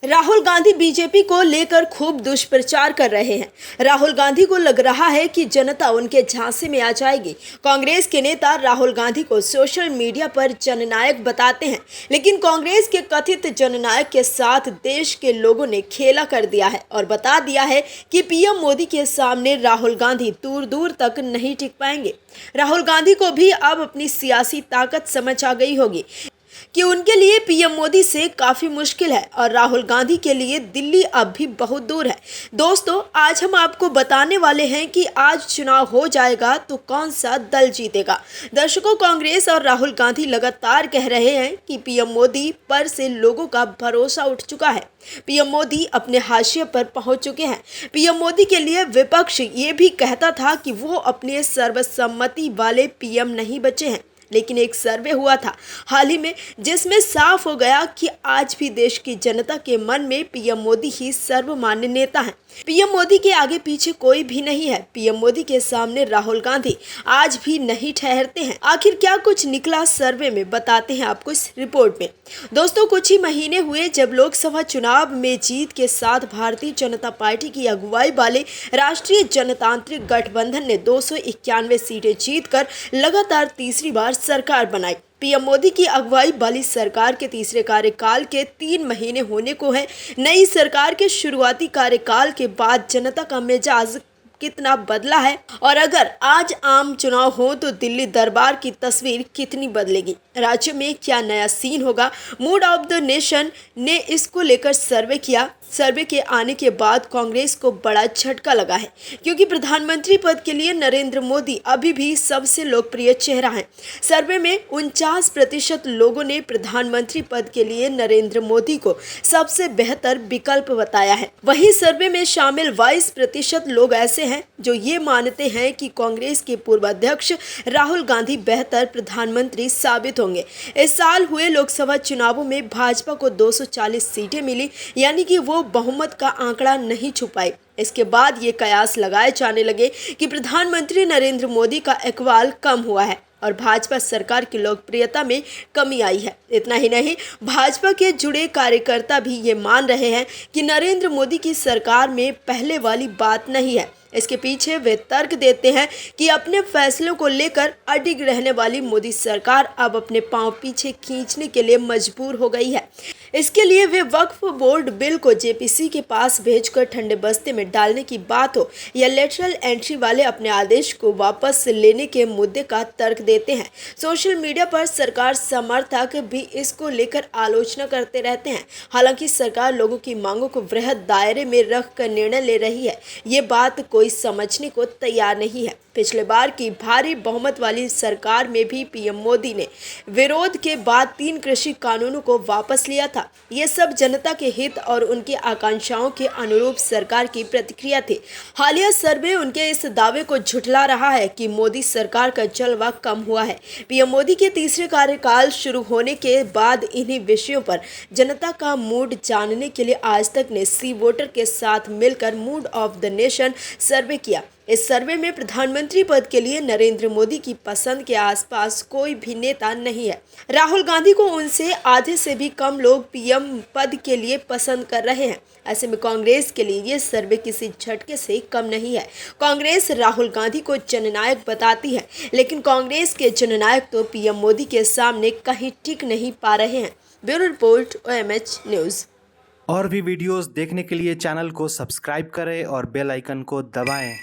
Rahul Gandhi BJP को लेकर खूब दुष्प्रचार कर रहे हैं। राहुल गांधी को लग रहा है कि जनता उनके झांसे में आ जाएगी। कांग्रेस के नेता राहुल गांधी को सोशल मीडिया पर जननायक बताते हैं, लेकिन कांग्रेस के कथित जननायक के साथ देश के लोगों ने खेला कर दिया है और बता दिया है कि पीएम मोदी के सामने राहुल गांधी दूर दूर तक नहीं टिक पाएंगे। राहुल गांधी को भी अब अपनी सियासी ताकत समझ आ गई होगी कि उनके लिए पीएम मोदी से काफी मुश्किल है और राहुल गांधी के लिए दिल्ली अब भी बहुत दूर है। दोस्तों, आज हम आपको बताने वाले हैं कि आज चुनाव हो जाएगा तो कौन सा दल जीतेगा। दर्शकों, कांग्रेस और राहुल गांधी लगातार कह रहे हैं कि पीएम मोदी पर से लोगों का भरोसा उठ चुका है। पीएम मोदी अपने हाशिए पर पहुंच चुके हैं। पीएम मोदी के लिए विपक्ष ये भी कहता था कि वो अपने सर्वसम्मति वाले पीएम नहीं बचे हैं, लेकिन एक सर्वे हुआ था हाल ही में जिसमें साफ हो गया कि आज भी देश की जनता के मन में पीएम मोदी ही सर्वमान्य नेता हैं। पीएम मोदी के आगे पीछे कोई भी नहीं है। पीएम मोदी के सामने राहुल गांधी आज भी नहीं ठहरते हैं। आखिर क्या कुछ निकला सर्वे में, बताते हैं आपको इस रिपोर्ट में। दोस्तों, कुछ ही महीने हुए जब लोकसभा चुनाव में जीत के साथ भारतीय जनता पार्टी की अगुवाई वाले राष्ट्रीय जनतांत्रिक गठबंधन ने 291 सीटें जीतकर लगातार तीसरी बार सरकार बनाई। पीएम मोदी की अगुवाई वाली सरकार के तीसरे कार्यकाल के 3 महीने होने को है। नई सरकार के शुरुआती कार्यकाल के बाद जनता का मिजाज कितना बदला है और अगर आज आम चुनाव हो तो दिल्ली दरबार की तस्वीर कितनी बदलेगी, राज्य में क्या नया सीन होगा। मूड ऑफ द नेशन ने इसको लेकर सर्वे किया। सर्वे के आने के बाद कांग्रेस को बड़ा झटका लगा है, क्योंकि प्रधानमंत्री पद के लिए नरेंद्र मोदी अभी भी सबसे लोकप्रिय चेहरा है। सर्वे में 49% लोगों ने प्रधानमंत्री पद के लिए नरेंद्र मोदी को सबसे बेहतर विकल्प बताया है। वहीं सर्वे में शामिल 22% लोग ऐसे हैं जो ये मानते हैं कि कांग्रेस के पूर्व अध्यक्ष राहुल गांधी बेहतर प्रधानमंत्री साबित होंगे। इस साल हुए लोकसभा चुनावों में भाजपा को 240 सीटें मिली, यानी कि वो बहुमत का आंकड़ा नहीं छू पाई। इसके बाद ये कयास लगाए जाने लगे कि प्रधानमंत्री नरेंद्र मोदी का इकबाल कम हुआ है और भाजपा सरकार की लोकप्रियता में कमी आई है। इतना ही नहीं, भाजपा के जुड़े कार्यकर्ता भी ये मान रहे हैं कि नरेंद्र मोदी की सरकार में पहले वाली बात नहीं है। इसके पीछे वे तर्क देते हैं कि अपने फैसलों को लेकर अडिग रहने वाली मोदी सरकार अब अपने पांव पीछे खींचने के लिए मजबूर हो गई है। इसके लिए वे वक्फ बोर्ड बिल को जेपीसी के पास भेजकर ठंडे बस्ते में डालने की बात हो या लेटरल एंट्री वाले अपने आदेश को वापस लेने के मुद्दे का तर्क देते हैं। सोशल मीडिया पर सरकार समर्थक भी इसको लेकर आलोचना करते रहते हैं। हालांकि सरकार लोगों की मांगों को वृहद दायरे में रख कर निर्णय ले रही है, ये बात कोई समझने को तैयार नहीं है। पिछले बार की भारी बहुमत वाली सरकार में भी पीएम मोदी ने विरोध के बाद 3 कृषि कानूनों को वापस लिया था। ये सब जनता के हित और उनकी आकांक्षाओं के अनुरूप सरकार की प्रतिक्रिया थी। हालिया सर्वे उनके इस दावे को झुठला रहा है कि मोदी सरकार का जलवा कम हुआ है। पीएम मोदी के तीसरे कार्यकाल शुरू होने के बाद इन्हीं विषयों पर जनता का मूड जानने के लिए आज तक ने सी वोटर के साथ मिलकर मूड ऑफ द नेशन सर्वे किया। इस सर्वे में प्रधानमंत्री पद के लिए नरेंद्र मोदी की पसंद के आसपास कोई भी नेता नहीं है। राहुल गांधी को उनसे आधे से भी कम लोग पीएम पद के लिए पसंद कर रहे हैं। ऐसे में कांग्रेस के लिए ये सर्वे किसी झटके से कम नहीं है। कांग्रेस राहुल गांधी को जननायक बताती है, लेकिन कांग्रेस के जननायक तो पीएम मोदी के सामने कहीं टिक नहीं पा रहे हैं। Bureau report, OMH news. और भी वीडियोस देखने के लिए चैनल को सब्सक्राइब करें और बेल आइकन को दबाएं।